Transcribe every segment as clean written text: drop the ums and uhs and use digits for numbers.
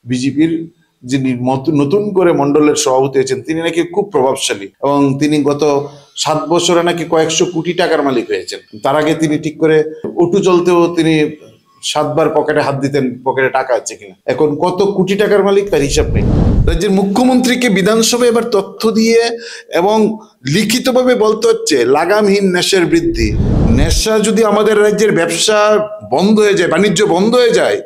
বিজেপির যিনি নতুন করে মন্ডলের সভাপতি হয়েছেন তিনি নাকি খুব প্রভাবশালী এবং তিনি গত 7 বছরে নাকি কয়েকশো কোটি টাকার মালিক হয়েছেন। তার আগে তিনি ঠিক করে অটু চলতেও তিনি 7 বার পকেটে হাত দিতেন, পকেটে টাকা আছে কিনা। এখন কত কোটি টাকার মালিক তার হিসাব নেই। রাজ্যের মুখ্যমন্ত্রীকে বিধানসভায় এবার তথ্য দিয়ে এবং লিখিতভাবে বলতে হচ্ছে লাগামহীন নেশার বৃদ্ধি। নেশা যদি আমাদের রাজ্যের ব্যবসা বন্ধ হয়ে যায়, বাণিজ্য বন্ধ হয়ে যায়,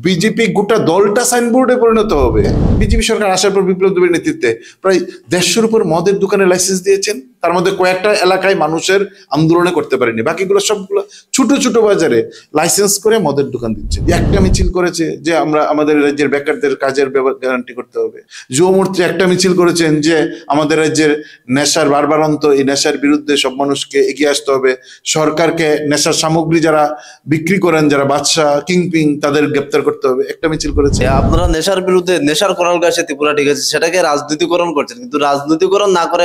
বিজেপি গোটা দলটা সাইনবোর্ডে পরিণত হবে। বিজেপি সরকার আসার পর বিপ্লব দেবের নেতৃত্বে প্রায় 150-র উপর মদের দোকানে লাইসেন্স দিয়েছেন। তার মধ্যে কয়েকটা এলাকায় মানুষের আন্দোলনে করতে পারেনি, বাকিগুলো সবগুলো ছোট ছোট বাজারে লাইসেন্স করে মদের দোকান দিচ্ছে। একটা মিছিল করেছে যে আমরা আমাদের রাজ্যের বেকারদের কাজের গ্যারান্টি করতে হবে। যুবমূর্তি একটা মিছিল করেছেন যে আমাদের রাজ্যের নেশার বারবারন্ত, এই নেশার বিরুদ্ধে সব মানুষকে এগিয়ে আসতে হবে। সরকারকে নেশার সামগ্রী যারা বিক্রি করেন, যারা বাদশা কিংপিং, তাদের গ্রেপ্তার করতে হবে, একটা মিছিল করেছে। আপনারা নেশার বিরুদ্ধে, নেশার করাল গাছে ত্রিপুরা ঠিক আছে, সেটাকে রাজনীতিকরণ করছেন, কিন্তু রাজনীতিকরণ না করে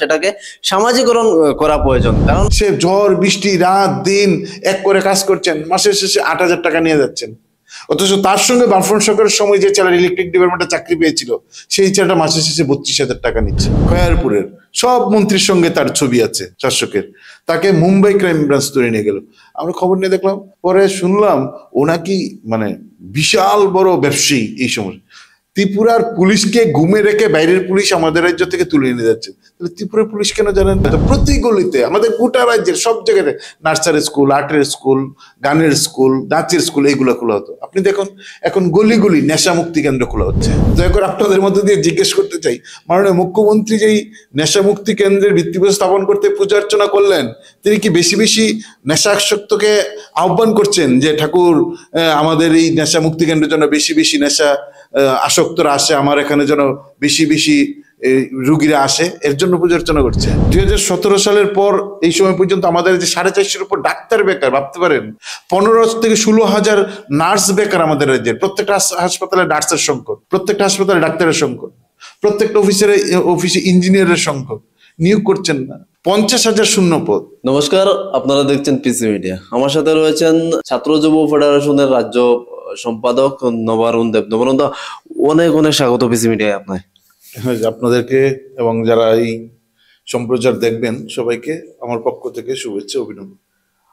সেটাকে সামাজিকরণ করা প্রয়োজন। কারণ সে ঝড় বৃষ্টি রাত দিন এক করে কাজ করছেন, মাসের শেষে 8,000 টাকা নিয়ে যাচ্ছেন। অথচ তার সঙ্গে বামফ্রন্ট সরকারের সময় যে ছেলের ইলেকট্রিক ডিপার্টমেন্টে চাকরি পেয়েছিল সেই ছেলেটা মাসের শেষে 32,000 টাকা নিচ্ছে। খয়ারপুরের সব মন্ত্রীর সঙ্গে তার ছবি আছে শাসকের। তাকে মুম্বাই ক্রাইম ব্রাঞ্চ ধরে নিয়ে গেল। আমরা খবর নিয়ে দেখলাম, পরে শুনলাম ও নাকি মানে বিশাল বড় ব্যবসায়ী। এই সময় ত্রিপুরার পুলিশকে ঘুমে রেখে বাইরের পুলিশ আমাদের রাজ্য থেকে তুলে নিয়ে যাচ্ছে। তাহলে ত্রিপুরার পুলিশ কেন জানেন? প্রতি গলিতে আমাদের গোটা রাজ্যের সব জায়গাতে নার্সারি স্কুল, আর্টের স্কুল, গানের স্কুল, নাচের স্কুল, এইগুলো খোলা হতো। আপনি দেখুন এখন গলি গলি নেশা মুক্তি কেন্দ্র খোলা হচ্ছে। দয়া করে আপনাদের মধ্যে দিয়ে জিজ্ঞেস করতে চাই, মাননীয় মুখ্যমন্ত্রী যেই নেশা মুক্তি কেন্দ্রের ভিত্তিপ্রস্তর স্থাপন করতে পূজা অর্চনা করলেন, তিনি কি বেশি বেশি নেশাসক্তকে আহ্বান করছেন যে ঠাকুর আমাদের এই নেশা মুক্তি কেন্দ্রের জন্য বেশি বেশি নেশা আসক্তরা আসে, আমার এখানে যেন বেশি বেশি রুগীরা আসে, এর জন্য পূজা অর্চনা করছে? 2017 সালের পর এই সময় পর্যন্ত আমাদের যে 450-এর উপর ডাক্তার বেকার, ভাবতে পারেন। 15 থেকে 16,000 নার্স বেকার আমাদের রাজ্যের। প্রত্যেকটা হাসপাতালে নার্সের সংকট, প্রত্যেকটা হাসপাতালে ডাক্তারের সংকট, প্রত্যেকটা অফিসে ইঞ্জিনিয়ারের সংকট। নিয়োগ করছেন না, 50,000 শূন্য পদ। নমস্কার, আপনারা দেখছেন পিসি মিডিয়া। আমার সাথে রয়েছেন ছাত্র যুব ফেডারেশনের রাজ্য সম্পাদক নবারুণ দেব। নবারুণ দা, অনেক অনেক স্বাগত পিসি মিডিয়ায় আপনার। আপনাদেরকে এবং যারা এই সম্প্রচার দেখবেন সবাইকে আমার পক্ষ থেকে শুভেচ্ছা, অভিনন্দন।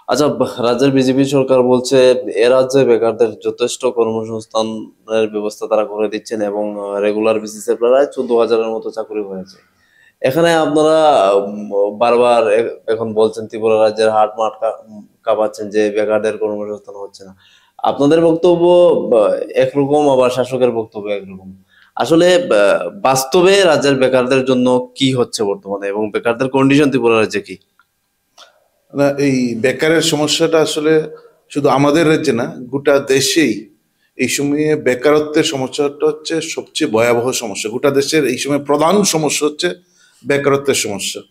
আচ্ছা, রাজ্যের বিজেপি সরকার বলছে এ রাজ্যে বেকারদের যথেষ্ট কর্মসংস্থানের ব্যবস্থা তারা করে দিচ্ছেন এবং রেগুলার বেসিসে প্রায় 14,000-এর মতো চাকরি হয়েছে। এখানে আপনারা বারবার এখন বলছেন ত্রিপুরা রাজ্যের হাট মাঠ কাঁপাচ্ছেন যে বেকারদের কর্মসংস্থান হচ্ছে না। আপনাদের বক্তব্য একরকম, আবার শাসকের বক্তব্য একরকম। আসলে বাস্তবে রাজ্যের বেকারদের জন্য কি হচ্ছে বর্তমানে এবং বেকারদের কন্ডিশন ত্রিপুরা রাজ্যে কি? না, এই বেকারের সমস্যাটা আসলে শুধু আমাদের রাজ্যে না, গোটা দেশেই এই সময়ে বেকারত্বের সমস্যাটা হচ্ছে সবচেয়ে ভয়াবহ সমস্যা। গোটা দেশের এই সময় প্রধান সমস্যা হচ্ছে বেকারত্বের সমস্যা।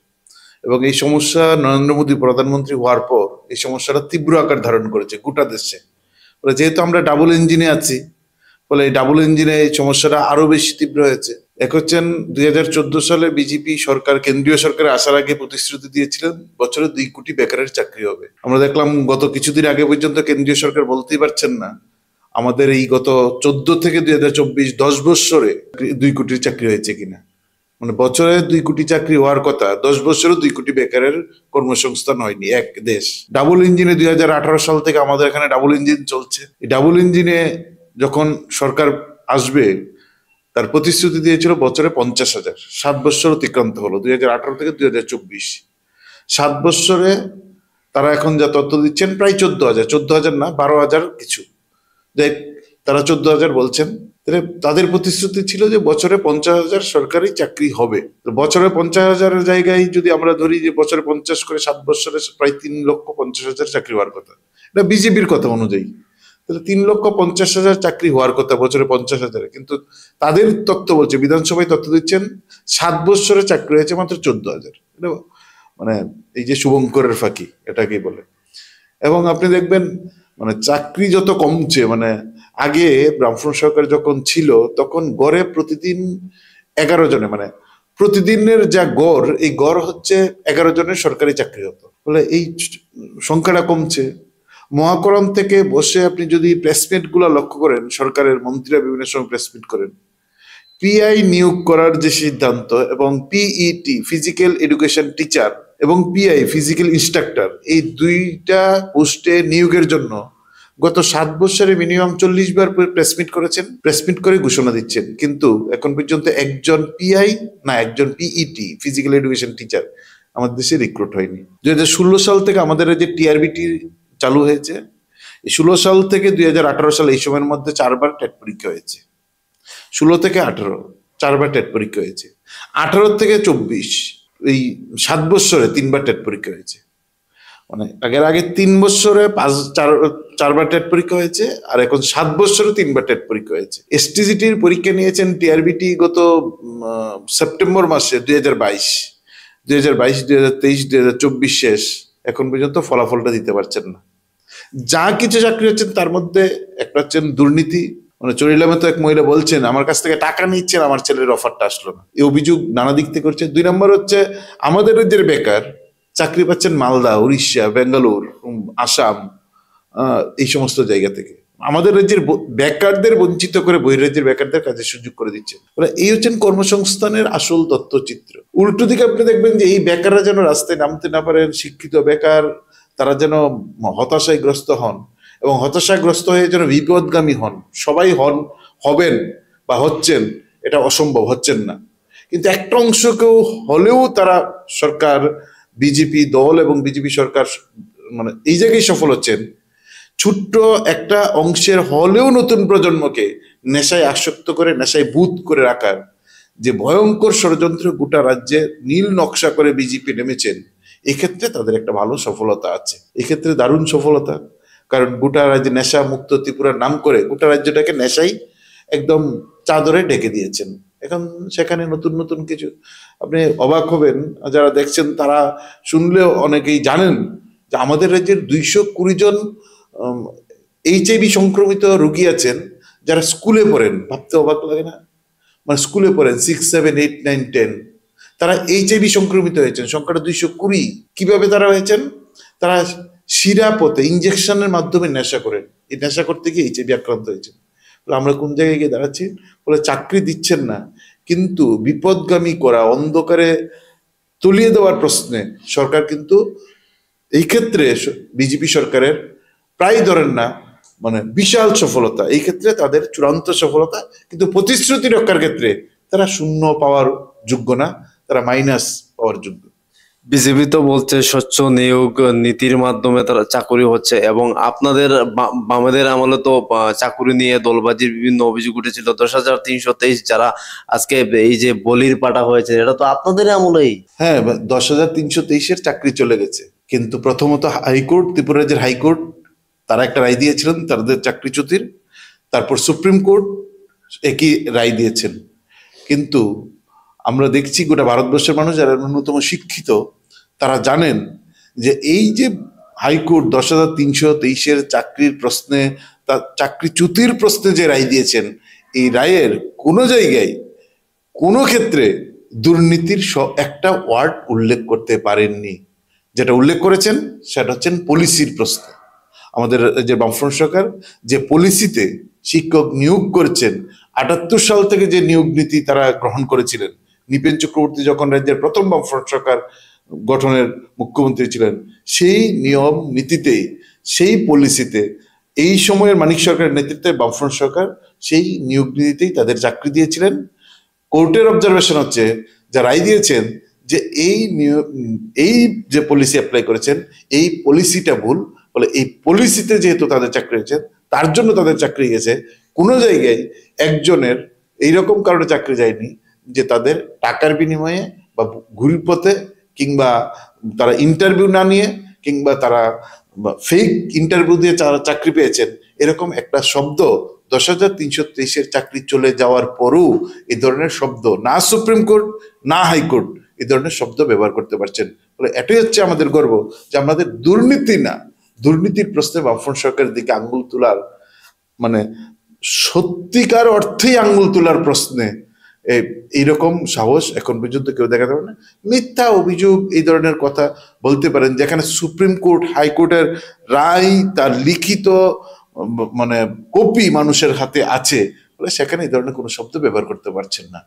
এবং এই সমস্যা নরেন্দ্র মোদী প্রধানমন্ত্রী হওয়ার পর এই সমস্যাটা তীব্র আকার ধারণ করেছে গোটা দেশে। যেহেতু আমরা ডাবল ইঞ্জিনে আছি, ফলে এই ডাবল ইঞ্জিনে এই সমস্যাটা আরো বেশি তীব্র হয়েছে। এক হচ্ছেন 2014 সালে বিজেপি সরকার, কেন্দ্রীয় সরকারে আসার আগে প্রতিশ্রুতি দিয়েছিলেন বছরে 2 কোটি বেকারের চাকরি হবে। আমরা দেখলাম গত কিছুদিন আগে পর্যন্ত কেন্দ্রীয় সরকার বলতেই পারছেন না আমাদের এই গত 14 থেকে 2024 10 বছরে 2 কোটির চাকরি হয়েছে কিনা। মানে বছরে 2 কোটি চাকরি হওয়ার কথা, 10 বছরে 2 কোটি বেকারের কর্মসংস্থান হয়নি এক দেশ। ডাবল ইঞ্জিনে 2018 সাল থেকে আমাদের এখানে ডাবল ইঞ্জিন চলছে। এই ডাবল ইঞ্জিনে যখন সরকার আসবে, তার প্রতিশ্রুতি দিয়েছিল বছরে 50,000। 7 বছর অতিক্রান্ত হলো, 2018 থেকে 2024, 7 বছরে তারা এখন যা তথ্য দিচ্ছেন প্রায় 14,000 না 12,000 কিছু, দেখ তারা 14,000 বলছেন। তাদের প্রতিশ্রুতি ছিল যে বছরে 50,000 সরকারি চাকরি হবে। তো বছরে 50,000-এর জায়গায় যদি আমরা ধরি যে বছরে 50 করে 7 বছরে প্রায় 3,50,000 চাকরি হওয়ার কথা, এটা বিজেপির কথা অনুযায়ী। তাহলে 3,50,000 চাকরি হওয়ার কথা বছরে 50,000, কিন্তু তাদের তথ্য বলছে, বিধানসভায় তথ্য দিচ্ছেন 7 বছরে চাকরি হয়েছে মাত্র 14,000। এটা মানে এই যে শুভঙ্করের ফাঁকি, এটাকেই বলে। এবং আপনি দেখবেন মানে চাকরি যত কমছে, মানে আগে বামফ্রন্ট সরকার যখন ছিল তখন গড়ে প্রতিদিন 11 জনে, মানে প্রতিদিনের যা গড়, এই গড় হচ্ছে 11 জনের সরকারি চাকরি হতো। বলে এই সংখ্যাটা কমছে। মহাকরণ থেকে বসে আপনি যদি প্রেসমিট গুলো লক্ষ্য করেন, সরকারের মন্ত্রীরা বিভিন্ন সময় প্রেসমিট করেন, পিআই নিয়োগ করার যে সিদ্ধান্ত এবং পিইটি ফিজিক্যাল এডুকেশন টিচার এবং পিআই ফিজিক্যাল ইনস্ট্রাক্টর, এই দুইটা পোস্টে নিয়োগের জন্য গত 7 বছরে মিনিমাম 40 বার প্রেসমিট করেছেন, প্রেসমিট করে ঘোষণা দিচ্ছেন, কিন্তু এখন পর্যন্ত একজন পিআই না একজন পিইটি ফিজিক্যাল এডুকেশন টিচার আমাদের দেশে রিক্রুট হয়নি। 2016 সাল থেকে আমাদের যে টিআরবিটি চালু হয়েছে, 16 সাল থেকে 2018 সাল এই সময়ের মধ্যে 4বার টেট পরীক্ষা হয়েছে। 16 থেকে 18 4বার টেট পরীক্ষা হয়েছে। 18 থেকে 24 এই 7 বছরে 3বার টেট পরীক্ষা হয়েছে। মানে আগে 3 বছরে 4বার টেট পরীক্ষা হয়েছে, আর এখন 7 বছরে 3বার টেট পরীক্ষা হয়েছে। এসটিজিটির পরীক্ষা নিয়েছেন টিআরবিটি গত সেপ্টেম্বর মাসে 2022, 2023, 2024 শেষ, এখন পর্যন্ত ফলাফলটা দিতে পারছেন না। যা কিছু চাকরি হচ্ছেন তার মধ্যে একটা হচ্ছেন দুর্নীতি। মানে চরিলামে তো এক মহিলা বলছেন আমার কাছ থেকে টাকা নিচ্ছেন, আমার ছেলের অফারটা আসলো না, এই অভিযোগ নানা দিক থেকে করছে। 2 নম্বর হচ্ছে আমাদের রাজ্যের বেকার চাকরি পাচ্ছেন মালদা, উড়িষ্যা, বেঙ্গালুর, আসাম, এই সমস্ত জায়গা থেকে। আমাদের রাজ্যের বেকারদের বঞ্চিত করে বহির্রাজ্যের বেকারদের কাজের সুযোগ করে দিচ্ছে। এই হচ্ছেন কর্মসংস্থানের আসল তথ্যচিত্র। উল্টো দিকে আপনি দেখবেন যে এই বেকাররা যেন রাস্তায় নামতে না পারেন, শিক্ষিত বেকার তারা যেন হতাশায় গ্রস্ত হন এবং হতাশাগ্রস্ত হয়ে যেন বিপদগামী হন। সবাই হবেন বা হচ্ছেন, এটা অসম্ভব, হচ্ছেন না, কিন্তু একটা অংশকেও হলেও তারা সরকার, বিজেপি দল এবং বিজেপি সরকার মানে এই জায়গায় সফল হচ্ছেন, ছোট্ট একটা অংশের হলেও নতুন প্রজন্মকে নেশায় আসক্ত করে, নেশায় বুঁদ করে রাখার যে ভয়ঙ্কর ষড়যন্ত্র গোটা রাজ্যে নীল নকশা করে বিজেপি নেমেছেন, এক্ষেত্রে তাদের একটা ভালো সফলতা আছে, এক্ষেত্রে দারুণ সফলতা। কারণ গোটা রাজ্যে নেশা মুক্ত ত্রিপুরার নাম করে গোটা রাজ্যটাকে নেশাই একদম চাদরে ঢেকে দিয়েছেন। এখন সেখানে নতুন নতুন কিছু আপনি অবাক হবেন, যারা দেখছেন তারা শুনলেও অনেকেই জানেন যে আমাদের রাজ্যের 220 জন এইচআইভি সংক্রমিত রোগী আছেন যারা স্কুলে পড়েন। ভাবতে অবাক লাগে না? মানে স্কুলে পড়েন 6, 7, 8, 9, 10, তারা এইচআইভি সংক্রমিত হয়েছেন। সংখ্যাটা 220। কিভাবে তারা হয়েছেন? তারা শিরাপথে ইঞ্জেকশনের মাধ্যমে নেশা করেন, এই নেশা করতে গিয়ে এইচআইভি আক্রান্ত হয়েছেন। আমরা কোন জায়গায় গিয়ে দাঁড়াচ্ছি? বলে চাকরি দিচ্ছেন না, কিন্তু বিপদগামী করা, অন্ধকারে তলিয়ে দেওয়ার প্রশ্নে সরকার কিন্তু এই ক্ষেত্রে বিজেপি সরকারের প্রায় ধরেন না মানে বিশাল সফলতা, এই ক্ষেত্রে তাদের চূড়ান্ত সফলতা। কিন্তু প্রতিশ্রুতি রক্ষার ক্ষেত্রে তারা 0 পাওয়ার যোগ্য না, তারা মাইনাস পাওয়ার যোগ্য। বিজেপি তো বলছে স্বচ্ছ নিয়োগ নীতির মাধ্যমে তারা চাকুরি হচ্ছে, এবং আপনাদের বামেদের আমলে তো চাকুরি নিয়ে দলবাজির বিভিন্ন অভিযোগ উঠেছিল। 10,323 যারা আজকে এই যে বলির পাঠা হয়েছে, এটা তো আপনাদের আমলেই। হ্যাঁ, 10,323-এর চাকরি চলে গেছে, কিন্তু প্রথমত হাইকোর্ট, ত্রিপুরা রাজ্যের হাইকোর্ট তারা একটা রায় দিয়েছিলেন তাদের চাকরিচ্যুতির, তারপর সুপ্রিম কোর্ট একই রায় দিয়েছেন। কিন্তু আমরা দেখছি গোটা ভারতবর্ষের মানুষ যারা ন্যূনতম শিক্ষিত তারা জানেন যে এই যে হাইকোর্ট 10,323-এর চাকরির প্রশ্নে, তার চাকরিচ্যুতির প্রশ্নে যে রায় দিয়েছেন, এই রায়ের কোনো জায়গায় কোনো ক্ষেত্রে দুর্নীতির একটা ওয়ার্ড উল্লেখ করতে পারেননি। যেটা উল্লেখ করেছেন সেটা হচ্ছেন পলিসির প্রশ্ন। আমাদের যে বামফ্রন্ট সরকার যে পলিসিতে শিক্ষক নিয়োগ করছেন, 78 সাল থেকে যে নিয়োগ নীতি তারা গ্রহণ করেছিলেন, নৃপেন চক্রবর্তী যখন রাজ্যের প্রথম বামফ্রন্ট সরকার গঠনের মুখ্যমন্ত্রী ছিলেন, সেই নিয়ম নীতিতে, সেই পলিসিতে এই সময়ের মানিক সরকারের নেতৃত্বে বামফ্রন্ট সরকার সেই নিয়োগ নীতিতেই তাদের চাকরি দিয়েছিলেন। কোর্টের অবজারভেশন হচ্ছে, যা রায় দিয়েছেন যে এই যে পলিসি অ্যাপ্লাই করেছেন এই পলিসিটা ভুল, বলে এই পলিসিতে যেহেতু তাদের চাকরি হয়েছে তার জন্য তাদের চাকরি গেছে। কোনো জায়গায় একজনের এইরকম কারণে চাকরি যায়নি যে তাদের টাকার বিনিময়ে বা ঘুরির পথে, কিংবা তারা ইন্টারভিউ না নিয়ে, কিংবা তারা ফেক ইন্টারভিউ দিয়ে যারা চাকরি পেয়েছেন, এরকম একটা শব্দ 10,323-এর চাকরি চলে যাওয়ার পরও এই ধরনের শব্দ না সুপ্রিম কোর্ট না হাইকোর্ট এই ধরনের শব্দ ব্যবহার করতে পারছেন। বলে এটাই হচ্ছে আমাদের গর্ব যে আমাদের দুর্নীতি না, দুর্নীতির প্রশ্নে বামফ্রন্ট সরকারের দিকে আঙ্গুল তোলার মানে সত্যিকার অর্থেই আঙ্গুল তোলার প্রশ্নে এইরকম সাহস এখন পর্যন্ত কেউ দেখাতে পারে না। মিথ্যা অভিযোগ এই ধরনের কথা বলতে পারেন, যেখানে সুপ্রিম কোর্ট হাইকোর্টের রায় তার লিখিত মানে কপি মানুষের হাতে আছে, বলে সেখানে এই ধরনের কোনো শব্দ ব্যবহার করতে পারছেন না।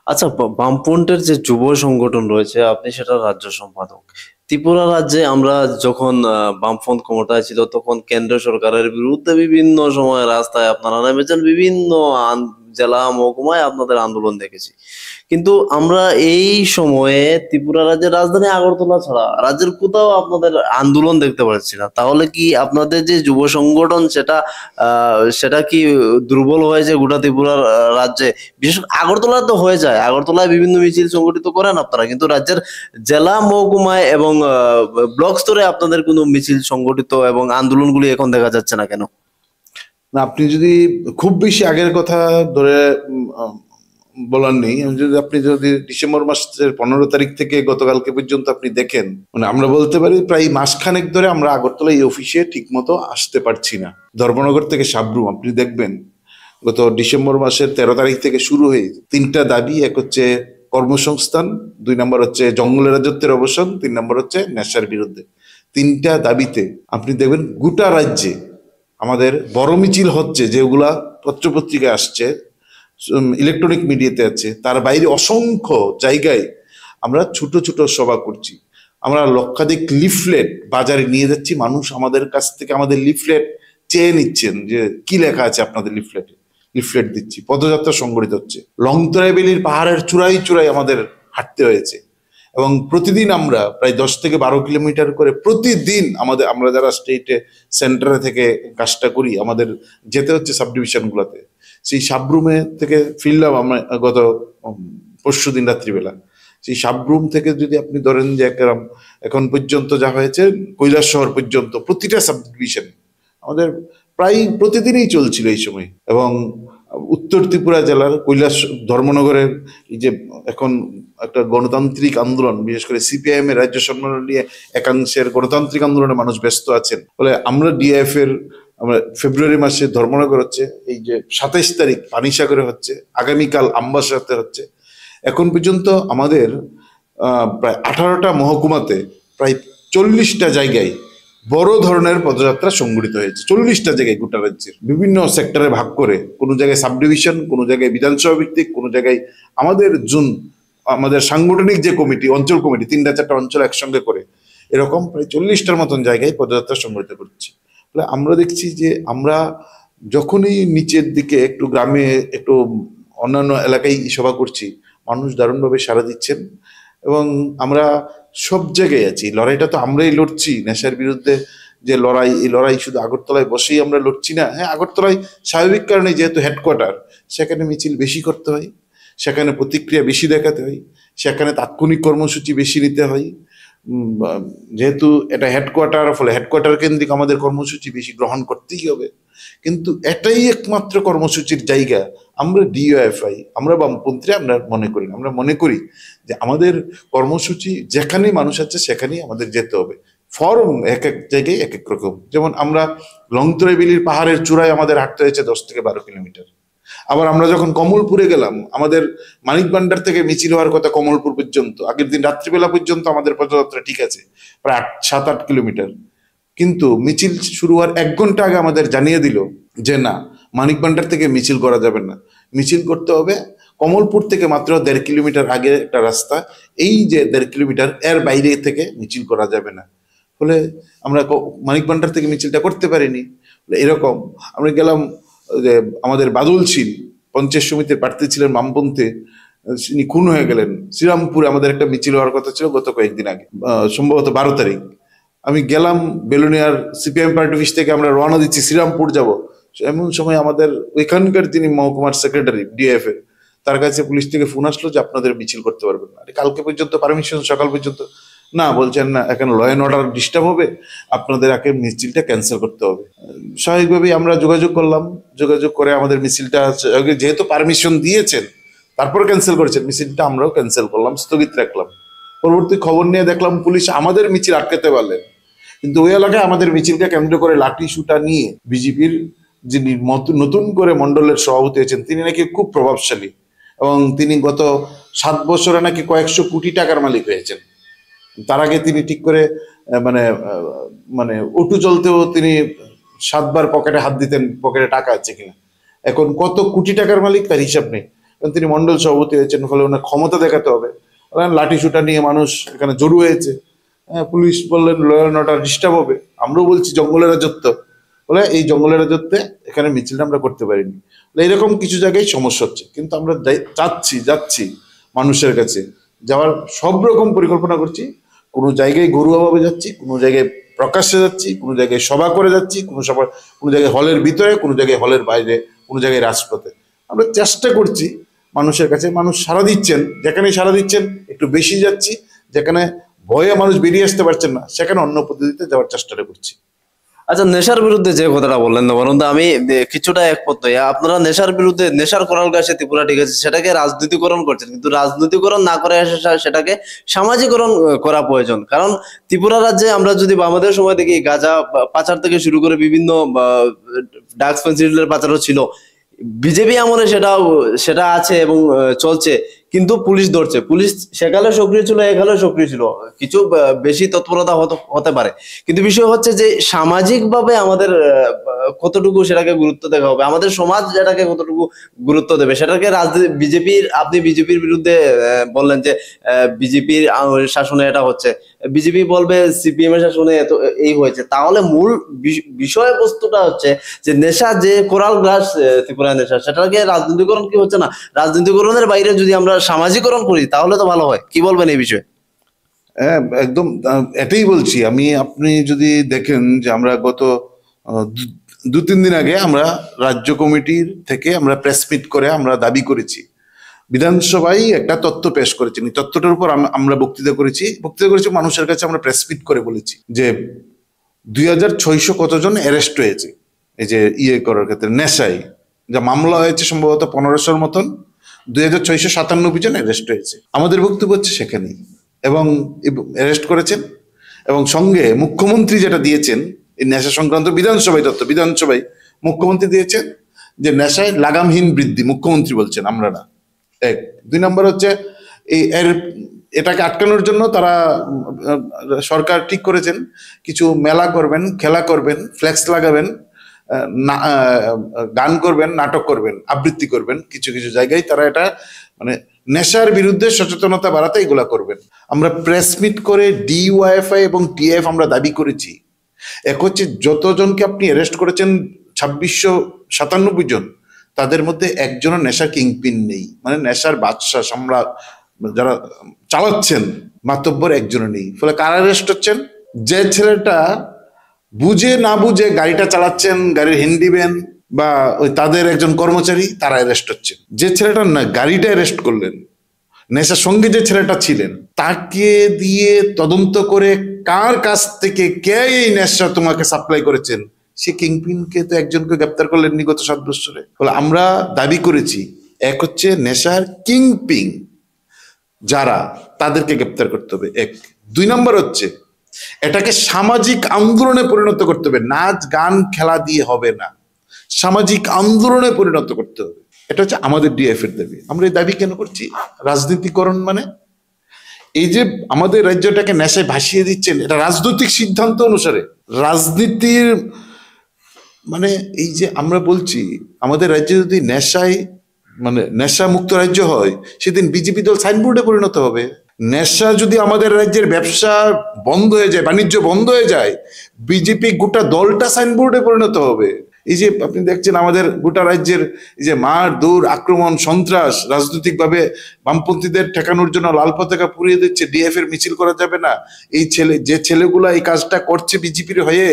আচ্ছা, বামফ্রন্টের যে যুব সংগঠন রয়েছে, আপনি সেটা রাজ্য সম্পাদক। ত্রিপুরা রাজ্যে আমরা যখন বামফ্রন্ট ক্ষমতায় ছিল, তখন কেন্দ্র সরকারের বিরুদ্ধে বিভিন্ন সময় রাস্তায় আপনারা নেমেছেন, বিভিন্ন জেলা মহকুমায় আপনাদের আন্দোলন দেখেছি। কিন্তু আমরা এই সময়ে ত্রিপুরা রাজ্যের রাজধানী আগরতলা ছাড়া রাজ্যের কোথাও আপনাদের আন্দোলন দেখতে পাচ্ছি না। তাহলে কি আপনাদের যে যুব সংগঠন সেটা কি দুর্বল হয়েছে গোটা ত্রিপুরার রাজ্যে? বিশেষ করে আগরতলায় তো হয়ে যায়, আগরতলায় বিভিন্ন মিছিল সংগঠিত করেন আপনারা, কিন্তু রাজ্যের জেলা মহকুমায় এবং ব্লক স্তরে আপনাদের কোনো মিছিল সংগঠিত এবং আন্দোলনগুলি এখন দেখা যাচ্ছে না কেন? না, আপনি যদি খুব বেশি আগের কথা ধরে বলার নেই, আপনি যদি ডিসেম্বর মাসের 15 তারিখ থেকে গতকালকে পর্যন্ত আপনি দেখেন, মানে আমরা বলতে পারি প্রায় মাসখানেক ধরে আমরা আগরতলা এই অফিসে ঠিক মতো আসতে পারছি না। ধর্মনগর থেকে সাবরুম আপনি দেখবেন গত ডিসেম্বর মাসের 13 তারিখ থেকে শুরু হয়ে 3টা দাবি। এক হচ্ছে কর্মসংস্থান, 2 নম্বর হচ্ছে জঙ্গলের রাজত্বের অবসান, 3 নম্বর হচ্ছে নেশার বিরুদ্ধে। 3টা দাবিতে আপনি দেখবেন গোটা রাজ্যে আমাদের বড় মিছিল হচ্ছে, যেগুলা পত্রপত্রিকায় আসছে, ইলেকট্রনিক মিডিয়াতে আছে। তার বাইরে অসংখ্য জায়গায় আমরা ছোট ছোট সভা করছি। আমরা লক্ষাধিক লিফলেট বাজারে নিয়ে যাচ্ছি, মানুষ আমাদের কাছ থেকে আমাদের লিফলেট চেয়ে নিচ্ছেন যে কি লেখা আছে আপনাদের লিফলেটে, লিফলেট দিচ্ছি। পদযাত্রা সংগঠিত হচ্ছে, লংতরাই বেলির পাহাড়ের চূড়ায় চূড়ায় আমাদের হাঁটতে হয়েছে, এবং প্রতিদিন আমরা প্রায় 10 থেকে 12 কিলোমিটার করে প্রতিদিন আমরা যারা স্টেটে সেন্টারে থেকে কাজটা করি, আমাদের যেতে হচ্ছে সাব ডিভিশন গুলাতে। সেই সাবরুমে থেকে ফিরলাম আমরা গত পরশু দিন রাত্রিবেলা। সেই সাবরুম থেকে যদি আপনি ধরেন যে এখন পর্যন্ত যা হয়েছে কৈলাস শহর পর্যন্ত প্রতিটা সাব ডিভিশন আমাদের প্রায় প্রতিদিনই চলছিল এই সময়। এবং উত্তর ত্রিপুরা জেলার কৈলাস ধর্মনগরের এই যে এখন একটা গণতান্ত্রিক আন্দোলন, বিশেষ করে সিপিআইএম এর রাজ্য সম্মেলন নিয়ে একাংশের গণতান্ত্রিক আন্দোলনে মানুষ ব্যস্ত আছেন বলে আমরা ডিএফ এর আমরা ফেব্রুয়ারি মাসে ধর্মনগর হচ্ছে, এই যে 27 তারিখ পানিসাগরে হচ্ছে, আগামীকাল আমবাসাতে হচ্ছে। এখন পর্যন্ত আমাদের প্রায় 18টা মহকুমাতে প্রায় 40টা জায়গায় বড় ধরনের পদযাত্রা সংগঠিত হয়েছে। 40টা জায়গায় গোটা রাজ্যের বিভিন্ন সেক্টরে ভাগ করে, কোনো জায়গায় সাব ডিভিশন, কোনো জায়গায় বিধানসভা ভিত্তিক, কোনো জায়গায় আমাদের সাংগঠনিক যে কমিটি, অঞ্চল কমিটি, 3টা-4টা অঞ্চল একসঙ্গে করে, এরকম প্রায় 40টার মতন জায়গায় পদযাত্রা সংগঠিত করছি। তাহলে আমরা দেখছি যে আমরা যখনই নিচের দিকে একটু গ্রামে একটু অন্যান্য এলাকায় সভা করছি, মানুষ দারুণভাবে সাড়া দিচ্ছেন। এবং আমরা সব জায়গায় আছি, লড়াইটা তো আমরাই লড়ছি নেশার বিরুদ্ধে। যে লড়াই, এই লড়াই শুধু আগরতলায় বসেই আমরা লড়ছি না। হ্যাঁ, আগরতলায় স্বাভাবিক কারণে যেহেতু হেডকোয়ার্টার, সেখানে মিছিল বেশি করতে হয়, সেখানে প্রতিক্রিয়া বেশি দেখাতে হয়, সেখানে তাৎক্ষণিক কর্মসূচি বেশি নিতে হয়। যেহেতু এটা হেডকোয়ার্টার, ফলে হেডকোয়ার্টার কেন্দ্রিক আমাদের কর্মসূচি বেশি গ্রহণ করতেই হবে। কিন্তু এটাই একমাত্র কর্মসূচির জায়গা। আমরা ডিওএফআই, আমরা বামপন্থীরা আমরা মনে করি না। আমরা মনে করি যে আমাদের কর্মসূচি যেখানে মানুষ আছে সেখানেই আমাদের যেতে হবে। ফর্ম এক এক জায়গায় এক এক রকম। যেমন আমরা লংতরাই বেলির পাহাড়ের চূড়ায় আমাদের হাঁটতে হয়েছে 10 থেকে 12 কিলোমিটার। আবার আমরা যখন কমলপুরে গেলাম, আমাদের মানিক ভান্ডার থেকে মিছিল হওয়ার কথা কমলপুর পর্যন্ত, আগের দিন রাত্রিবেলা পর্যন্ত আমাদের পদযাত্রা ঠিক আছে প্রায় 7-8 কিলোমিটার। কিন্তু মিছিল শুরু হওয়ার 1 ঘন্টা আগে আমাদের জানিয়ে দিল যে না, মানিক ভান্ডার থেকে মিছিল করা যাবে না, মিছিল করতে হবে কমলপুর থেকে মাত্র 1.5 কিলোমিটার আগে একটা রাস্তা, এই যে 1.5 কিলোমিটার এর বাইরে থেকে মিছিল করা যাবে না। ফলে আমরা মানিক ভান্ডার থেকে মিছিলটা করতে পারিনি। এরকম আমরা গেলাম, যে আমাদের বাদল শীল পঞ্চায়েত সমিতির প্রার্থী ছিলেন বামপন্থী, তিনি খুন হয়ে গেলেন। শ্রীরামপুরে আমাদের একটা মিছিল হওয়ার কথা ছিল গত কয়েকদিন আগে, সম্ভবত 12 তারিখ। আমি গেলাম বেলুনিয়ার সিপিএম পার্টি অফিস থেকে, আমরা রওনা দিচ্ছি শ্রীরামপুর যাব। এমন সময় আমাদের ওইখানকার যিনি মহকুমার সেক্রেটারি ডিএফ এর, তার কাছে পুলিশ থেকে ফোন আসলো যে আপনাদের মিছিল করতে পারবেন না। কালকে পর্যন্ত পারমিশন, সকাল পর্যন্ত না, বলছেন না, এখন ল অ্যান্ড অর্ডার ডিস্টার্ব হবে, আপনাদের আগে মিছিলটা ক্যান্সেল করতে হবে। স্বাভাবিকভাবেই আমরা যোগাযোগ করলাম, যোগাযোগ করে আমাদের মিছিলটা, যেহেতু পারমিশন দিয়েছেন তারপর ক্যান্সেল করেছেন, মিছিলটা আমরাও ক্যান্সেল করলাম, স্থগিত রাখলাম। পরবর্তী খবর নিয়ে দেখলাম পুলিশ আমাদের মিছিল আটকাতে পারলেন, কিন্তু ওই এলাকায় আমাদের মিছিলকে কেন্দ্র করে লাঠি সুটা নিয়ে বিজেপির যিনি নতুন করে মন্ডলের সভাপতি হয়েছেন, তিনি নাকি খুব প্রভাবশালী এবং তিনি গত 7 বছরে নাকি কয়েকশো কোটি টাকার মালিক হয়েছেন। তার আগে তিনি ঠিক করে মানে মানে উঠু চলতেও তিনি 7 বার পকেটে হাত দিতেন, পকেটে টাকা আছে কিনা। এখন কত কোটি টাকার মালিক তার হিসাব নেই। কারণ তিনি মন্ডল সভাপতি হয়েছেন, ফলে ওনার ক্ষমতা দেখাতে হবে। লাঠি সুটা নিয়ে মানুষ এখানে জড়ো হয়েছে। পুলিশ বললেন ল অ্যান্ড অর্ডার ডিস্টার্ব হবে। আমরাও বলছি জঙ্গলের রাজত্ব, বলে এই জঙ্গলের রাজত্বে এখানে মিছিলটা আমরা করতে পারিনি। এইরকম কিছু জায়গায় সমস্যা হচ্ছে, কিন্তু আমরা যাচ্ছি মানুষের কাছে, যাওয়ার সব রকম পরিকল্পনা করছি। কোনো জায়গায় ঘরোয়াভাবে যাচ্ছি, কোনো জায়গায় প্রকাশ্যে যাচ্ছি, কোনো জায়গায় সভা করে যাচ্ছি, কোনো জায়গায় হলের ভিতরে, কোনো জায়গায় হলের বাইরে, কোনো জায়গায় রাজপথে। আমরা চেষ্টা করছি মানুষের কাছে। মানুষ সাড়া দিচ্ছেন, যেখানে সাড়া দিচ্ছেন একটু বেশি যাচ্ছি, যেখানে ভয়ে মানুষ বেরিয়ে আসতে পারছেন না সেখানে অন্য পদ্ধতিতে যাওয়ার চেষ্টাটা করছি। আচ্ছা, নেশার বিরুদ্ধে যে কথাটা বললেন নবানন্দ, আমি কিছুটা একমত নই। আপনারা নেশার বিরুদ্ধে, নেশার করাল গাছে ত্রিপুরা ঠিক আছে, সেটাকে রাজনীতিকরণ করছেন, কিন্তু রাজনীতিকরণ না করে সেটাকে সামাজিকরণ করা প্রয়োজন। কারণ ত্রিপুরা রাজ্যে আমরা যদি আমাদের সময় দেখি, গাঁজা পাচার থেকে শুরু করে বিভিন্ন ড্রাগস পেন্সিলের পাচারও ছিল। বিজেপি আমলে সেটা আছে এবং চলছে, কিন্তু পুলিশ ধরছে। পুলিশ সেকালে সক্রিয় ছিল, একালে সক্রিয় ছিল, কিছু বেশি তৎপরতা হতে পারে। কিন্তু বিষয় হচ্ছে যে সামাজিক ভাবে আমাদের কতটুকু সেটাকে গুরুত্ব দেওয়া হবে, আমাদের সমাজ এটাকে কতটুকু গুরুত্ব দেবে সেটাকে। আপনি বিজেপির বিরুদ্ধে বললেন যে বিজেপির শাসনে এটা হচ্ছে, বিজেপি বলবে সিপিএম এর শাসনে এই হয়েছে। তাহলে মূল বিষয়বস্তুটা হচ্ছে যে নেশা, যে কোরাল গ্রাস ত্রিপুরায় নেশা, সেটাকে রাজনীতিকরণ কি হচ্ছে না? রাজনীতিকরণের বাইরে যদি আমরা সামাজিকরণ করি তাহলে তো ভালো হয়। কি বলবেন এই বিষয়ে? হ্যাঁ, একদম এটাই বলছি আমি। আপনি যদি দেখেন যে আমরা গত 2-3 দিন আগে আমরা রাজ্য কমিটির থেকে আমরা প্রেস মিট করে আমরা দাবি করেছি, বিধানসভায় একটা তথ্য পেশ করেছেন। এই তথ্যটার উপর আমরা বক্তৃতা করেছি মানুষের কাছে। আমরা প্রেস মিট করে বলেছি যে 2600 কতজন অ্যারেস্ট হয়েছে এই যে করার ক্ষেত্রে, নেশায় যা মামলা হয়েছে সম্ভবত 1500-র মতন, 2697 জন অ্যারেস্ট হয়েছে। আমাদের বক্তব্য হচ্ছে সেখানেই, এবং অ্যারেস্ট করেছেন। এবং সঙ্গে মুখ্যমন্ত্রী যেটা দিয়েছেন এই নেশা সংক্রান্ত বিধানসভায় মুখ্যমন্ত্রী দিয়েছেন যে নেশায় লাগামহীন বৃদ্ধি, মুখ্যমন্ত্রী বলছেন, আমরা না। 2 নম্বর হচ্ছে এটাকে আটকানোর জন্য তারা সরকার ঠিক করেছেন কিছু মেলা করবেন, খেলা করবেন, ফ্লেক্স লাগাবেন, গান করবেন, নাটক করবেন, আবৃত্তি করবেন। কিছু কিছু জায়গায় তারা এটা মানে নেশার বিরুদ্ধে সচেতনতা বাড়াতে এগুলা করবেন। আমরা প্রেস মিট করে ডিওয়াইএফআই এবং টিএফ আমরা দাবি করেছি। এক হচ্ছে যতজনকে আপনি অ্যারেস্ট করেছেন 2697 জন, তাদের মধ্যে একজনও নেশার কিংপিন নেই, মানে নেশার বাদশা সম্রাট যারা চালাচ্ছেন মাতব্বর একজনও নেই। ফলে কারা অ্যারেস্ট হচ্ছেন? যে ছেলেটা বুঝে না বুঝে গাড়িটা চালাচ্ছেন, গাড়ির হ্যান্ডিম্যান বা ওই তাদের একজন কর্মচারী, তারা অ্যারেস্ট হচ্ছেন। যে ছেলেটা না গাড়িটা অ্যারেস্ট করলেন, নেশার সঙ্গে যে ছেলেটা ছিলেন, তাকে দিয়ে তদন্ত করে কার কাছ থেকে কে এই নেশা তোমাকে সাপ্লাই করেছেন, সে কিংপিনকে তো একজনকে গ্রেপ্তার করলেন গত 7 বছরে। ফলে আমরা দাবি করেছি, এক হচ্ছে নেশার কিংপিন যারা, তাদেরকে গ্রেপ্তার করতে হবে। 2 নম্বর হচ্ছে এটাকে সামাজিক আন্দোলনে পরিণত করতে হবে। নাচ গান খেলা দিয়ে হবে না, সামাজিক আন্দোলনে পরিণত করতে হবে। এটা হচ্ছে আমাদের ডিএফ এর দাবি। আমরা এই দাবি কেন করছি? রাজনীতিকরণ মানে এই যে আমাদের রাজ্যটাকে নেশায় ভাসিয়ে দিচ্ছেন, এটা রাজনৈতিক সিদ্ধান্ত অনুসারে। রাজনীতির মানে এই যে আমরা বলছি আমাদের রাজ্যে যদি নেশা মুক্ত রাজ্য হয়, সেদিন বিজেপি দল সাইনবোর্ডে পরিণত হবে। নেশা যদি আমাদের রাজ্যের ব্যবসা বন্ধ হয়ে যায়, বাণিজ্য বন্ধ হয়ে যায়, বিজেপি গোটা দলটা সাইনবোর্ডে পরিণত হবে। এই যে আপনি দেখছেন আমাদের গোটা রাজ্যের এই যে মার দৌড়, আক্রমণ, সন্ত্রাস, রাজনৈতিকভাবে বামপন্থীদের ঠেকানোর জন্য লাল পতাকা পুড়িয়ে দিচ্ছে, ডিএফ এর মিছিল করা যাবে না। যে ছেলেগুলা এই কাজটা করছে বিজেপির হয়ে,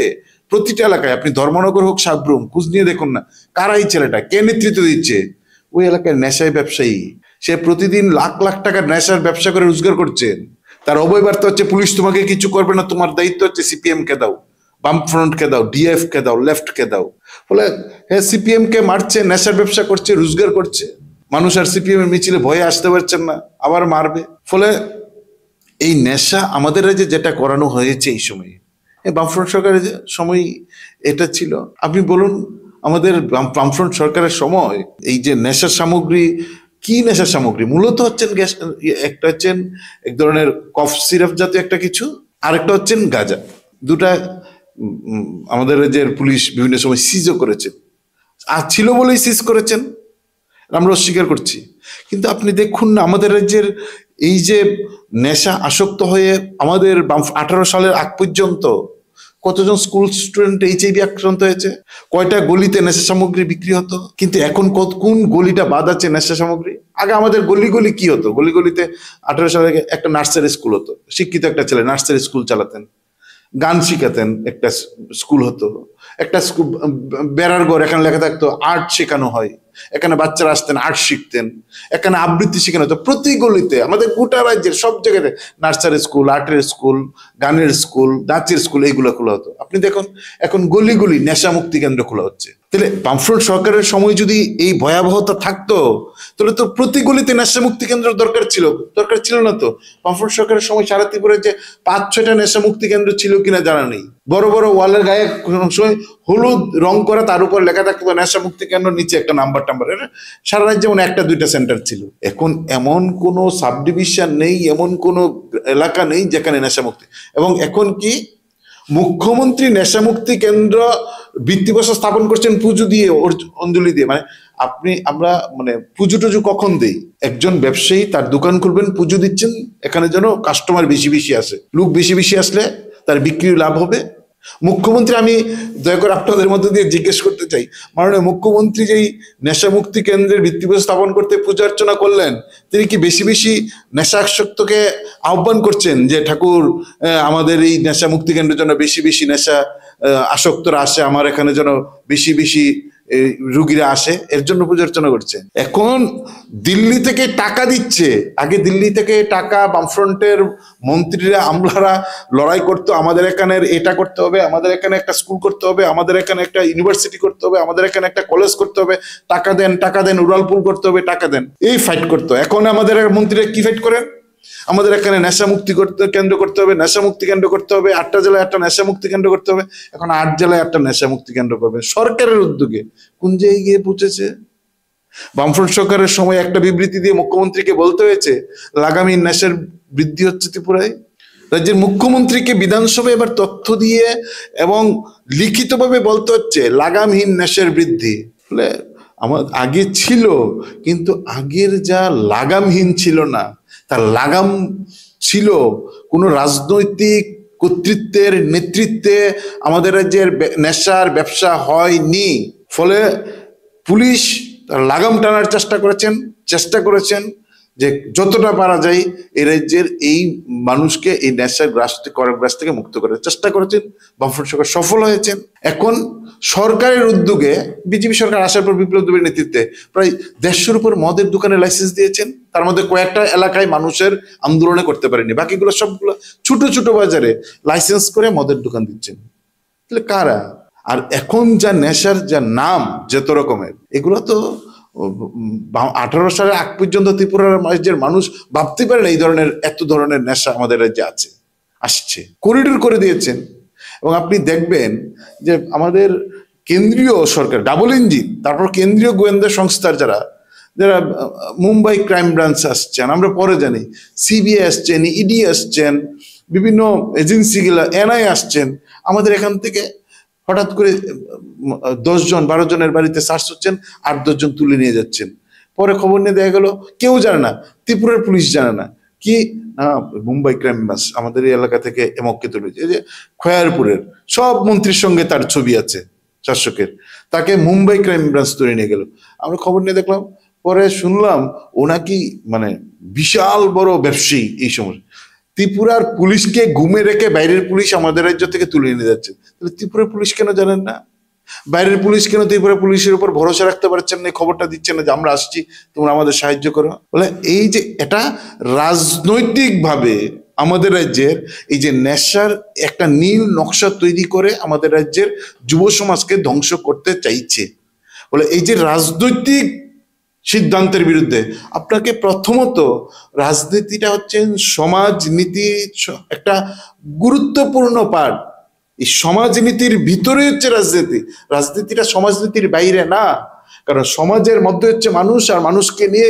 প্রতিটা এলাকায়, আপনি ধর্মনগর হোক, সাবরুম, খোঁজ নিয়ে দেখুন না কারা এই ছেলেটা, কে নেতৃত্ব দিচ্ছে। ওই এলাকায় নেশায় ব্যবসায়ী, সে প্রতিদিন লাখ লাখ টাকার নেশার ব্যবসা করে রোজগার করছেন। তার অবয় বার্তা হচ্ছে পুলিশ তোমাকে কিছু করবে না, তোমার দায়িত্ব হচ্ছে সিপিএম কে দাও, বামফ্রন্ট কে দাও, ডিএফ কে দাও, লেফট কে দাও। ফলে হ্যাঁ, সিপিএম কে মারছে, নেশার ব্যবসা করছে, রোজগার করছে। মানুষ আর সিপিএম এর মিছিলে ভয়ে আসতে পারছেন না, আবার মারবে। ফলে এই নেশা আমাদের রাজ্যে যেটা করানো হয়েছে এই সময়ে, বামফ্রন্ট সরকারের সময় এটা ছিল। আপনি বলুন আমাদের বামফ্রন্ট সরকারের সময় এই যে নেশার সামগ্রী কি নেশা সামগ্রী? মূলত হচ্ছেন গ্যাস, একটা হচ্ছেন এক ধরনের কফ সিরাপ জাতীয় একটা কিছু, আরেকটা হচ্ছেন গাঁজা। দুটা আমাদের রাজ্যের পুলিশ বিভিন্ন সময় সিজও করেছেন, আর ছিল বলেই সিজ করেছেন, আমরা অস্বীকার করছি। কিন্তু আপনি দেখুন না, আমাদের রাজ্যের এই যে নেশা আসক্ত হয়ে আমাদের 18 সালের আগ পর্যন্ত কতজন স্কুল স্টুডেন্ট এইচআইভি আক্রান্ত হয়েছে, কয়টা গলিতে নেশা সামগ্রী বিক্রি হতো। কিন্তু এখন কোন গলিটা বাদ আছে নেশা সামগ্রী? আগে আমাদের গলি গলি কি হতো, গলি গলিতে 18 সালে একটা নার্সারি স্কুল হতো, শিক্ষিত একটা ছেলে নার্সারি স্কুল চালাতেন, গান শিখাতেন, একটা স্কুল হতো, একটা স্কুল বেড়ার ঘর, এখানে লেখা থাকতো আর্ট শেখানো হয়, এখানে বাচ্চারা আসতেন আর্ট শিখতেন, এখানে আবৃত্তি শেখানো হতো। প্রতি গলিতে আমাদের গোটা রাজ্যের সব জায়গাতে নার্সারি স্কুল, আর্টের স্কুল, গানের স্কুল, নাচের স্কুল, এইগুলো খোলা হতো। আপনি দেখুন এখন গলি গলি নেশা মুক্তি কেন্দ্র খোলা হচ্ছে। তাহলে বামফ্রন্ট সরকারের সময় যদি এই ভয়াবহতা থাকতো, তাহলে তো প্রতি গলিতে নেশা মুক্তি কেন্দ্র দরকার ছিল না তো। বামফ্রন্ট সরকারের সময় সারা ত্রিপুরায় যে 5-6টা নেশা মুক্তি কেন্দ্র ছিল কিনা জানা নেই। বড় বড় ওয়ালের গায়ে সময় হলুদ রং করা, তার উপর লেখা থাকতো নেশা মুক্তি কেন্দ্র, নিচে একটা নাম্বার টাম্বার। সারা রাজ্যে যেমন 1-2টা সেন্টার ছিল। এখন এমন কোনো সাব ডিভিশন নেই, এমন কোনো এলাকা নেই যেখানে নেশা মুক্তি। এবং এখন কি মুখ্যমন্ত্রী নেশামুক্তি কেন্দ্র ভিত্তিপ্রস্তর স্থাপন করছেন পুজো দিয়ে, অঞ্জলি দিয়ে। মানে আমরা মানে পুজো টুজো কখন দেই? একজন ব্যবসায়ী তার দোকান খুলবেন, পুজো দিচ্ছেন, এখানে যেন কাস্টমার বেশি বেশি আসে, লোক বেশি বেশি আসলে তার বিক্রি লাভ হবে। মুখ্যমন্ত্রী, আমি দয়া করে আপনাদের মধ্যে দিয়ে জিজ্ঞেস করতে চাই, মাননীয় মুখ্যমন্ত্রী যেই নেশামুক্তি কেন্দ্রের ভিত্তিপ্রস্তর স্থাপন করতে পূজা অর্চনা করলেন, তিনি কি বেশি বেশি নেশাসক্তকে আহ্বান করছেন যে ঠাকুর আমাদের এই নেশামুক্তি কেন্দ্রের জন্য বেশি বেশি নেশা আসক্তরা আসে, আমার এখানে যেন বেশি বেশি রুগীরা আসে, এর জন্য পূজা অর্চনা করছে? এখন দিল্লি থেকে টাকা দিচ্ছে। আগে দিল্লি থেকে টাকা বামফ্রন্টের মন্ত্রীরা, আমলারা লড়াই করতো, আমাদের এখানে এটা করতে হবে, আমাদের এখানে একটা স্কুল করতে হবে, আমাদের এখানে একটা ইউনিভার্সিটি করতে হবে, আমাদের এখানে একটা কলেজ করতে হবে, টাকা দেন, উড়ালপুল করতে হবে, টাকা দেন, এই ফাইট করতো। এখন আমাদের মন্ত্রীরা কি ফাইট করে? আমাদের এখানে নেশা মুক্তি কেন্দ্র করতে হবে, নেশা মুক্তি কেন্দ্র করতে হবে, 8টা জেলায় একটা নেশা মুক্তি কেন্দ্র করতে হবে। এখন 8 জেলায় একটা নেশা মুক্তি কেন্দ্র করবে সরকারের উদ্যোগে। কোন জায়গায় গিয়ে পৌঁছেছে? বামফ্রন্ট সরকারের সময় একটা বিবৃতি দিয়ে মুখ্যমন্ত্রীকে বলতে হয়েছে লাগামহীন নেশার বৃদ্ধি হচ্ছে ত্রিপুরায়। রাজ্যের মুখ্যমন্ত্রীকে বিধানসভায় এবার তথ্য দিয়ে এবং লিখিতভাবে বলতে হচ্ছে লাগামহীন নেশার বৃদ্ধি। বলে আমার আগে ছিল, কিন্তু আগের যা লাগামহীন ছিল না, তার লাগাম ছিল কোনো রাজনৈতিক কর্তৃত্বের নেতৃত্বে আমাদের রাজ্যের নেশার ব্যবসা হয়নি। ফলে পুলিশ তার লাগাম টানার চেষ্টা করেছেন যে যতটা পারা যায় এই রাজ্যের এই মানুষকে এই নেশার গ্রাস থেকে মুক্ত করার চেষ্টা করেছেন। বামফ্রন্ট সরকার সফল হয়েছেন। এখন সরকারের উদ্যোগে, বিজেপি সরকার আসার পর বিপ্লব দেবের নেতৃত্বে প্রায় 150-র উপর মদের দোকানের লাইসেন্স দিয়েছেন। তার মধ্যে কয়েকটা এলাকায় মানুষের আন্দোলনে করতে পারেনি, বাকিগুলো সবগুলো ছোট ছোট বাজারে লাইসেন্স করে মদের দোকান দিচ্ছেন। তাহলে কারা? আর এখন যা নেশার যা নাম যত রকমের, এগুলো তো 18 সালের আগ পর্যন্ত ত্রিপুরার রাজ্যের মানুষ ভাবতে পারে না এত ধরনের নেশা আমাদের রাজ্যে আসছে। করিডোর করে দিয়েছেন। এবং আপনি দেখবেন যে আমাদের কেন্দ্রীয় সরকার ডাবল ইঞ্জিন, তারপর কেন্দ্রীয় গোয়েন্দা সংস্থার যারা মুম্বাই ক্রাইম ব্রাঞ্চ আসছেন, আমরা পরে জানি, সিবিআই আসছেন, ইডি আসছেন, বিভিন্ন এজেন্সিগুলা, এনআই আসছেন, আমাদের এখান থেকে হঠাৎ করে 10-12 জনের বাড়িতে সার্চ হচ্ছেন, 8-10 জন তুলে নিয়ে যাচ্ছেন। পরে খবর নিয়ে দেখা গেল কেউ জানে না, ত্রিপুরার পুলিশ জানে না কি মুম্বাই ক্রাইম ব্রাঞ্চ আমাদের এই এলাকা থেকে এমককে তুলেছে। এই যে খয়ারপুরের সব মন্ত্রীর সঙ্গে তার ছবি আছে শাসকের, তাকে মুম্বাই ক্রাইম ব্রাঞ্চ তুলে নিয়ে গেল। আমরা খবর নিয়ে দেখলাম, পরে শুনলাম ও নাকি মানে বিশাল বড় ব্যবসায়ী। এই সময় ত্রিপুরার পুলিশকে ঘুমে রেখে বাইরের পুলিশ আমাদের রাজ্য থেকে তুলে নিয়ে যাচ্ছে। তাহলে ত্রিপুরার পুলিশ কেন জানেন না? বাইরের পুলিশ কেন ত্রিপুরা পুলিশের উপর ভরসা রাখতে পারছেন না? খবরটা দিচ্ছেন না যে আমরা আসছি, তোমরা আমাদের সাহায্য করো। বলে এই যে এটা রাজনৈতিক ভাবে আমাদের রাজ্যের এই যে নেশার একটা নীল নকশা তৈরি করে আমাদের রাজ্যের যুব সমাজকে ধ্বংস করতে চাইছে। বলে এই যে রাজনৈতিক সিদ্ধান্তের বিরুদ্ধে, আপনাকে প্রথমত রাজনীতিটা হচ্ছেন সমাজনীতি একটা গুরুত্বপূর্ণ পার্ট। এই সমাজনীতির ভিতরে হচ্ছে রাজনীতিটা সমাজনীতির বাইরে না। কারণ সমাজের মধ্যে হচ্ছে মানুষ, আর মানুষকে নিয়ে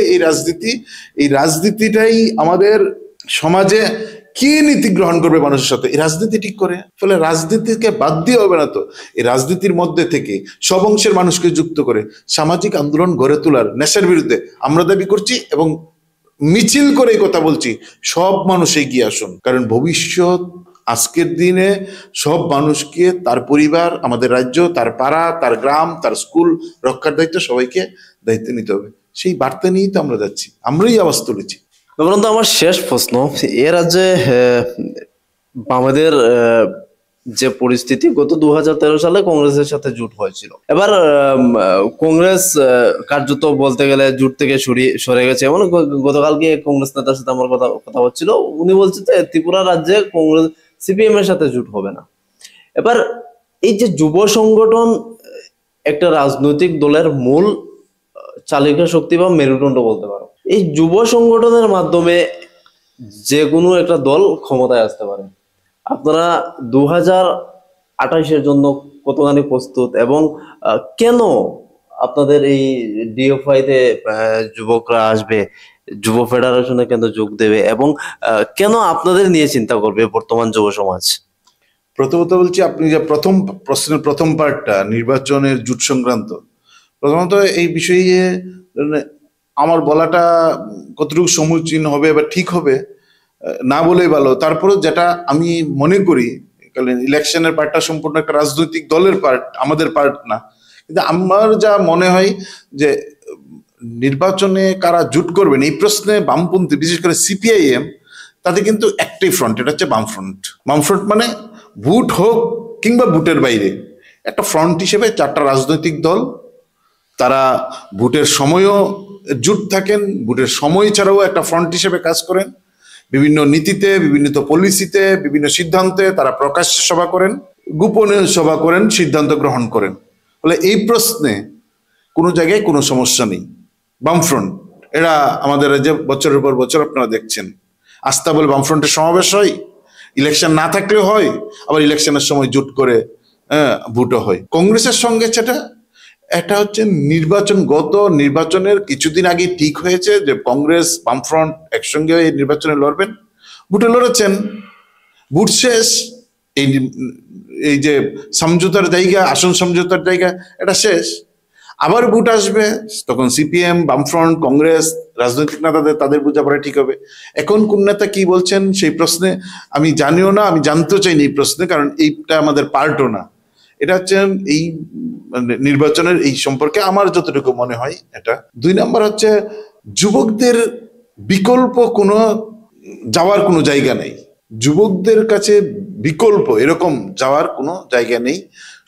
এই রাজনীতিটাই আমাদের সমাজে কি নীতি গ্রহণ করবে মানুষের সাথে, এই রাজনীতি ঠিক করে। ফলে রাজনীতিকে বাদ দিয়ে হবে না তো, এই রাজনীতির মধ্যে থেকে সব অংশের মানুষকে যুক্ত করে সামাজিক আন্দোলন গড়ে তোলার, নেশার বিরুদ্ধে আমরা দাবি করছি এবং মিছিল করে এই কথা বলছি, সব মানুষ এগিয়ে আসুন। কারণ ভবিষ্যৎ আজকের দিনে সব মানুষকে, তার পরিবার, আমাদের রাজ্য, তার পাড়া, তার গ্রাম, তার স্কুল রক্ষার দায়িত্ব সবাইকে দায়িত্ব নিতে হবে। সেই বার্তা নিয়েই তো আমরা যাচ্ছি, আমরাই আওয়াজ তুলেছি। তো আমার শেষ প্রশ্ন, এ রাজ্যে আমাদের যে পরিস্থিতি, গত 2013 সালে কংগ্রেসের সাথে জোট হয়েছিল। এবার কংগ্রেস কার্যত বলতে গেলে জোট থেকে সরে গেছে। এমন গতকালকে কংগ্রেস নেতার সাথে আমার কথা হচ্ছিল, উনি বলছেন যে ত্রিপুরা রাজ্যে কংগ্রেস সিপিএম এর সাথে জোট হবে না। এবার এই যে যুব সংগঠন একটা রাজনৈতিক দলের মূল চালিকা শক্তি বা মেরুদণ্ড বলতে পারো, এই যুব সংগঠনের মাধ্যমে যে কোনো একটা দল ক্ষমতায় আসতে পারে। আপনারা 2028-এর জন্য কতখানি প্রস্তুত, এবং কেন আপনাদের এই ডিএফআই তে যুবকরা আসবে, যুব ফেডারেশনে কেন যোগ দেবে, এবং কেন আপনাদের নিয়ে চিন্তা করবে বর্তমান যুব সমাজ? প্রথমত বলছি, আপনি যে প্রথম প্রশ্নের প্রথম পার্টটা নির্বাচনের জোট সংক্রান্ত, প্রথমত এই বিষয়ে আমার বলাটা কতটুকু সমীচীন হবে বা ঠিক হবে না বলেই ভালো। তারপরে যেটা আমি মনে করি, কারণ ইলেকশনের পার্টটা সম্পূর্ণ একটা রাজনৈতিক দলের পার্ট, আমাদের পার্ট না, কিন্তু আমার যা মনে হয় যে নির্বাচনে কারা জোট করবেন এই প্রশ্নে বামপন্থী, বিশেষ করে সিপিআইএম, তাদের কিন্তু একটাই ফ্রন্ট, এটা হচ্ছে বামফ্রন্ট। বামফ্রন্ট মানে ভোট হোক কিংবা ভোটের বাইরে একটা ফ্রন্ট হিসেবে 4টা রাজনৈতিক দল, তারা ভোটের সময়ও জোট থাকেন, ভোটের সময় ছাড়াও একটা ফ্রন্ট হিসেবে কাজ করেন। বিভিন্ন নীতিতে, বিভিন্ন পলিসিতে, বিভিন্ন সিদ্ধান্তে তারা প্রকাশ্যে সভা করেন, গোপনে সভা করেন, সিদ্ধান্ত গ্রহণ করেন। ফলে এই প্রশ্নে কোনো জায়গায় কোনো সমস্যা নেই। বামফ্রন্ট এরা আমাদের রাজ্যে বছরের পর বছর আপনারা দেখছেন, আস্থা বলে বামফ্রন্টের সমাবেশ হয়, ইলেকশন না থাকলেও হয়, আবার ইলেকশনের সময় জোট করে ভোটও হয়। কংগ্রেসের সঙ্গে এটা হচ্ছে গত নির্বাচনের কিছুদিন আগে ঠিক হয়েছে যে কংগ্রেস বামফ্রন্ট একসঙ্গে এই নির্বাচনে লড়বেন, ভোটে লড়েছেন, ভোট শেষ, এই যে সমঝোতার জায়গা, আসন সমঝোতার জায়গা, এটা শেষ। আবার ভোট আসবে, তখন সিপিএম, বামফ্রন্ট, কংগ্রেস রাজনৈতিক নেতাদের তাদের বোঝাপড়া ঠিক হবে। এখন কোন নেতা কি বলছেন সেই প্রশ্নে আমি জানিও না, আমি জানতেও চাইনি এই প্রশ্নে, কারণ এইটা আমাদের পার্টও না। এটা হচ্ছে এই নির্বাচনের এই সম্পর্কে আমার যতটুকু মনে হয় এটা। 2 নম্বর হচ্ছে যুবকদের বিকল্প কোনো যাওয়ার কোনো জায়গা নেই, যুবকদের কাছে বিকল্প এরকম যাওয়ার কোনো জায়গা নেই।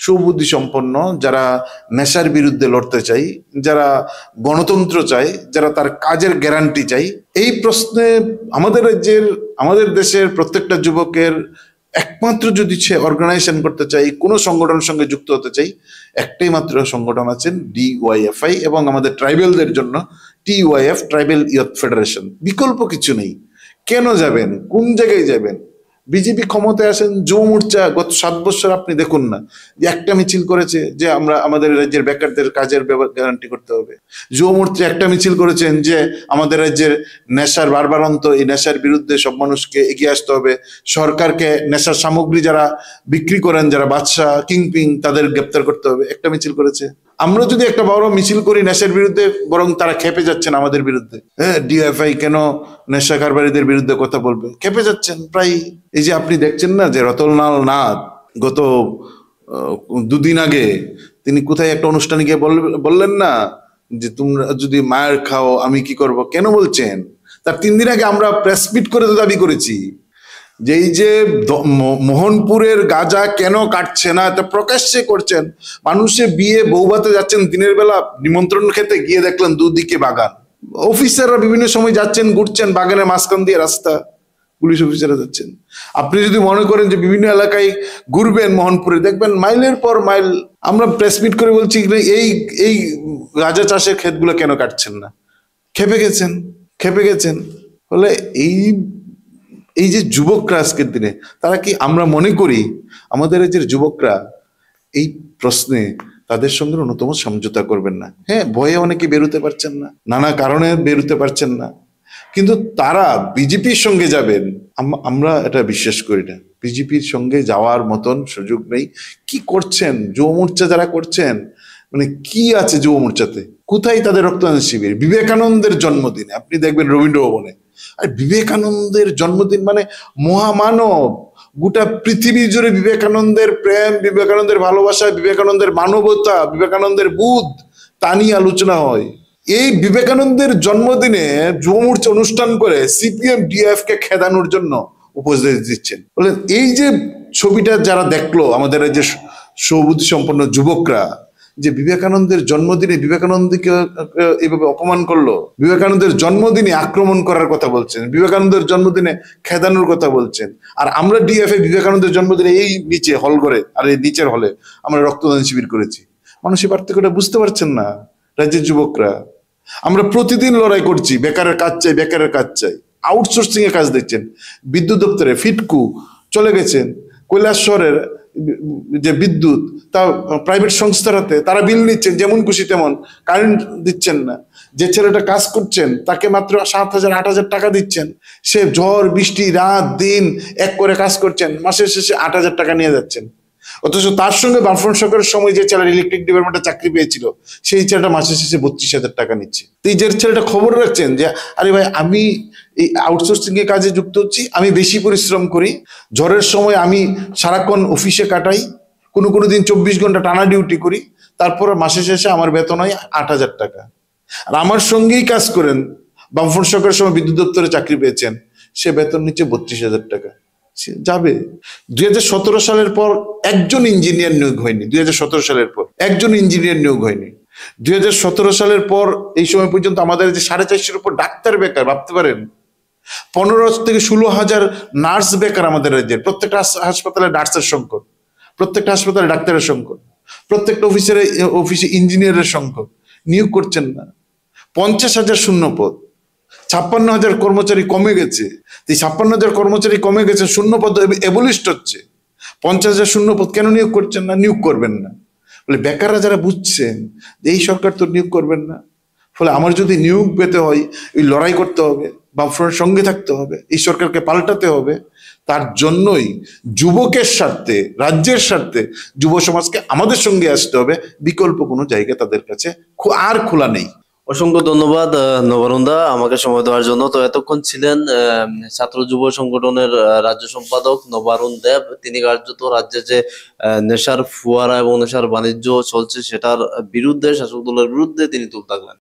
সুবুদ্ধি সম্পন্ন যারা নেশার বিরুদ্ধে লড়তে চাই, যারা গণতন্ত্র চাই, যারা তার কাজের গ্যারান্টি চাই, এই প্রশ্নে আমাদের দেশের প্রত্যেকটা যুবকের একমাত্র যদি সে অর্গানাইজেশন করতে চাই, কোনো সংগঠনের সঙ্গে যুক্ত হতে চাই, একটাই মাত্র সংগঠন আছেন ডিওয়াইএফআই, এবং আমাদের ট্রাইবেলদের জন্য টিওয়াইএফ, ট্রাইবেল ইয়ুথ ফেডারেশন। বিকল্প কিছু নেই। কেন যাবেন, কোন জায়গায় যাবেন? বিজেপি ক্ষমতায় আসেন, যুব মোর্চা গত 7 বছর আপনি দেখুন না যে একটা মিছিল করেছে যে আমরা আমাদের রাজ্যের বেকারদের কাজের গ্যারান্টি করতে হবে। যুব মোর্চা একটা মিছিল করেছেন যে আমাদের রাজ্যের নেশার বারবারন্ত, এই নেশার বিরুদ্ধে সব মানুষকে এগিয়ে আসতে হবে, সরকারকে নেশার সামগ্রী যারা বিক্রি করেন, যারা বাদশা কিংপিং, তাদের গ্রেপ্তার করতে হবে, একটা মিছিল করেছে। আমরা যদি একটা বড় মিছিল করি নেশার বিরুদ্ধে, বরং তারা খেপে যাচ্ছেন আমাদের বিরুদ্ধে। হ্যাঁ, ডিএফআই কেন নেশা কারবারিদের বিরুদ্ধে কথা বলবে, খেপে যাচ্ছেন প্রায়। এই যে আপনি দেখছেন না যে রতনলাল নাথ গত 2 দিন আগে তিনি কোথায় একটা অনুষ্ঠানে গিয়ে বললেন না যে তোমরা যদি মায়ের খাও আমি কি করব, কেন বলছেন? তার 3 দিন আগে আমরা প্রেস মিট করে তো দাবি করেছি যে এই যে মোহনপুরের গাঁজা কেন কাটছে না, এটা প্রকাশ্যে করছেন। মানুষে বিয়ে বৌভাতে যাচ্ছেন, দিনের বেলা নিমন্ত্রণ খেতে গিয়ে দেখলেন দুদিকে বাগান, অফিসাররা বিভিন্ন সময় যাচ্ছেন, ঘুরছেন বাগানের মাঝখান দিয়ে রাস্তা, পুলিশ অফিসাররা যাচ্ছেন। আপনি যদি মনে করেন যে বিভিন্ন এলাকায় ঘুরবেন মোহনপুরে, দেখবেন মাইলের পর মাইল। আমরা প্রেস মিট করে বলছি এই গাঁজা চাষের ক্ষেতগুলো কেন কাটছেন না, খেপে গেছেন। ফলে এই যে যুবকরা আজকের দিনে, তারা কি, আমরা মনে করি আমাদের রাজ্যের যুবকরা এই প্রশ্নে তাদের সঙ্গে ন্যূনতম সমঝোতা করবেন না। হ্যাঁ, ভয়ে অনেকে বেরোতে পারছেন না, নানা কারণে বেরোতে পারছেন না, কিন্তু তারা বিজেপির সঙ্গে যাবেন আমরা এটা বিশ্বাস করি না। বিজেপির সঙ্গে যাওয়ার মতন সুযোগ নেই। কি করছেন যুব মোর্চা যারা করছেন, মানে কি আছে যুব মোর্চাতে? কোথায় তাদের রক্তদান শিবির? বিবেকানন্দের জন্মদিনে আপনি দেখবেন রবীন্দ্র ভবনে, আর বিবেকানন্দের জন্মদিন মানে মহামানব, গোটা পৃথিবী জুড়ে বিবেকানন্দের প্রেম, বিবেকানন্দের ভালোবাসা, বিবেকানন্দের মানবতা, বিবেকানন্দের বুধ, তা নিয়ে আলোচনা হয়। এই বিবেকানন্দের জন্মদিনে যুব মোর্চা অনুষ্ঠান করে সিপিএম ডিএফ কে খেদানোর জন্য উপদেশ দিচ্ছেন। বলেন এই যে ছবিটা যারা দেখলো আমাদের এই যে সুবুদ্ধি সম্পন্ন যুবকরা, যে বিবেকানন্দের জন্মদিনে বিবেকানন্দকে এইভাবে অপমান করলো, বিবেকানন্দের জন্মদিনে আক্রমণ করার কথা বলছেন, বিবেকানন্দের জন্মদিনে খেদানোর কথা বলছেন, আর আমরা ডিএফএ বিবেকানন্দের জন্মদিনে এই নিচে হল করে আর এই নিচের হলে আমরা রক্তদান শিবির করেছি। মানুষ এই পার্থক্যটা বুঝতে পারছেন না রাজ্যের যুবকরা। আমরা প্রতিদিন লড়াই করছি, বেকারের কাজ চাই, বেকারের কাজ চাই। আউটসোর্সিং এ কাজ দেখছেন, বিদ্যুৎ দপ্তরে ফিটকু চলে গেছেন, কৈলাসহরের যে বিদ্যুৎ তা প্রাইভেট সংস্থার হাতে, তারা বিল নিচ্ছেন যেমন খুশি তেমন, কারেন্ট দিচ্ছেন না। যে ছেলেটা কাজ করছেন তাকে মাত্র 7,000 8,000 টাকা দিচ্ছেন, সে ঝড় বৃষ্টি রাত দিন এক করে কাজ করছেন, মাসের শেষে 8,000 টাকা নিয়ে যাচ্ছেন। অথচ তার সঙ্গে বামফ্রন্ট সরকারের সময় যে ছেলেটা ইলেকট্রিক ডিপার্টমেন্টে চাকরি পেয়েছিল, সেই ছেলেটা মাসের শেষে 32,000 টাকা নিচ্ছে। তো এই যে ছেলেটা খবর রাখছেন যে আরে ভাই, আমি এই আউটসোর্সিং এর কাজে যুক্ত হচ্ছি, আমি বেশি পরিশ্রম করি, ঝড়ের সময় আমি সারাক্ষণ অফিসে কাটাই, কোনো কোনো দিন 24 ঘন্টা টানা ডিউটি করি, তারপর মাসের শেষে আমার বেতন হয় 8,000 টাকা। আর আমার সঙ্গেই কাজ করেন, বামফ্রন্ট সরকারের সময় বিদ্যুৎ দপ্তরে চাকরি পেয়েছেন, সে বেতন নিচ্ছে 32,000 টাকা। যাবে। 2017 সালের পর একজন ইঞ্জিনিয়ার নিয়োগ হয়নি। 2017 সালের পর একজন ইঞ্জিনিয়ার নিয়োগ হয়নি। 2017 সালের পর এই সময় পর্যন্ত আমাদের যে 450-এর উপর ডাক্তার বেকার, ভাবতে পারেন। 15 থেকে 16,000 নার্স বেকার আমাদের রাজ্যের। প্রত্যেকটা হাসপাতালে নার্সের সংকট, প্রত্যেকটা হাসপাতালে ডাক্তারের সংকট, প্রত্যেকটা অফিসে ইঞ্জিনিয়ারের সংকট। নিয়োগ করছেন না। 50,000 শূন্য পদ, 56,000 কর্মচারী কমে গেছে। এই 56,000 কর্মচারী কমে গেছে, শূন্য পদ এবলিস্ট হচ্ছে। 50,000 শূন্য পদ কেন নিয়োগ করছেন না? নিয়োগ করবেন না বলে বেকাররা যারা বুঝছেন এই সরকার তো নিয়োগ করবেন না, ফলে আমার যদি নিয়োগ পেতে হয় এই লড়াই করতে হবে, বামফ্রন্টের সঙ্গে থাকতে হবে, এই সরকারকে পাল্টাতে হবে। তার জন্যই যুবকের স্বার্থে, রাজ্যের স্বার্থে যুব সমাজকে আমাদের সঙ্গে আসতে হবে। বিকল্প কোনো জায়গা তাদের কাছে আর খোলা নেই। অসংখ্য ধন্যবাদ নবারুণদা আমাকে সময় দেওয়ার জন্য। তো এতক্ষণ ছিলেন ছাত্র যুব সংগঠনের রাজ্য সম্পাদক নবারুণ দেব। তিনি কার্যত রাজ্যে যে নেশার ফুয়ারা এবং নেশার বাণিজ্য চলছে সেটার বিরুদ্ধে, শাসক দলের বিরুদ্ধে তিনি তুলতাগলেন।